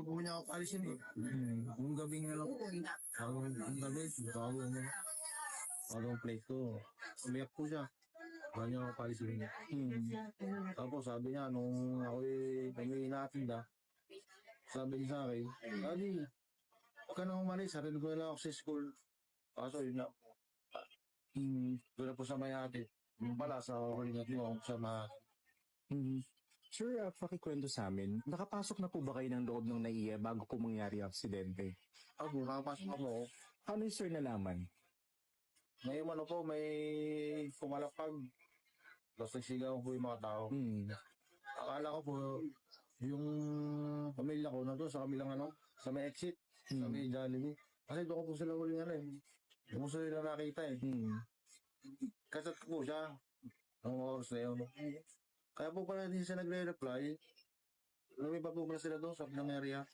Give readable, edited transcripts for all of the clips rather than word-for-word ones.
po niya ako alisin eh. Yung gabi nga lang. Ang gabi, bago mo. Bagong plate ko. Umiyak po siya. Bago niya ako alisin. Tapos sabi niya, nung kami natinda, sabi niya sa akin, Daddy, huwag ka na umalis, sarili ko na lang ako sa school. Kaso yun na. Doon na po sa may ate. Yung pala sa huli niya, ako sa mga. Sir, pakikwento sa amin, nakapasok na po ba kayo ng loob ng NAIA bago po mangyari ang aksidente? Ako, nakapasok ako. Ano yung sir nalaman? Ngayon ano po, may pumalapag. Tapos nagsigaw po yung mga tao. Akala ko po, yung pamilya ko na doon sa kabilang sa may exit, sa may Jollibee. Kasi doon ko po sila huli nga rin. Doon ko sila nakita eh. Kasat ko po siya. Ang oras na yun. Kaya po pala hindi siya nagre-reply. Lumipat po pala sila doon sa pinang area.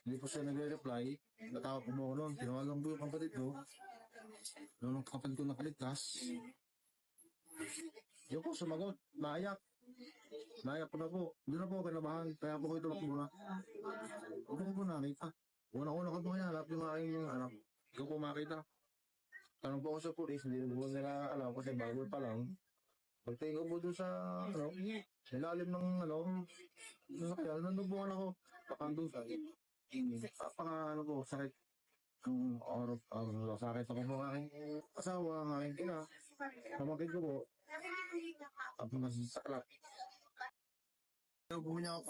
Hindi po siya nagre-reply. Natawag po mo ako noon. Tinawagan po yung kapatid ko. Noong ang kapatid ko nakaligtas. Yung po sumagot. Naiyak. Naiyak po na po. Doon na po ako kinabahan. Kaya po ko itulak muna. Huwag ko po nakita. Una-una ko po hanap yung aking anak. Ikaw po makita. Tanong po ako sa police. Hindi po nila alam kasi bago pa lang. Pagtingin ko po doon sa, ilalim ng, sasakyan, nandun po ako, pakandusan. Po, sakit. Sakit ako po ang aking asawa, ang aking ina. Pamangkin ko po. Tapos nasa saklat. Ayaw po niya ako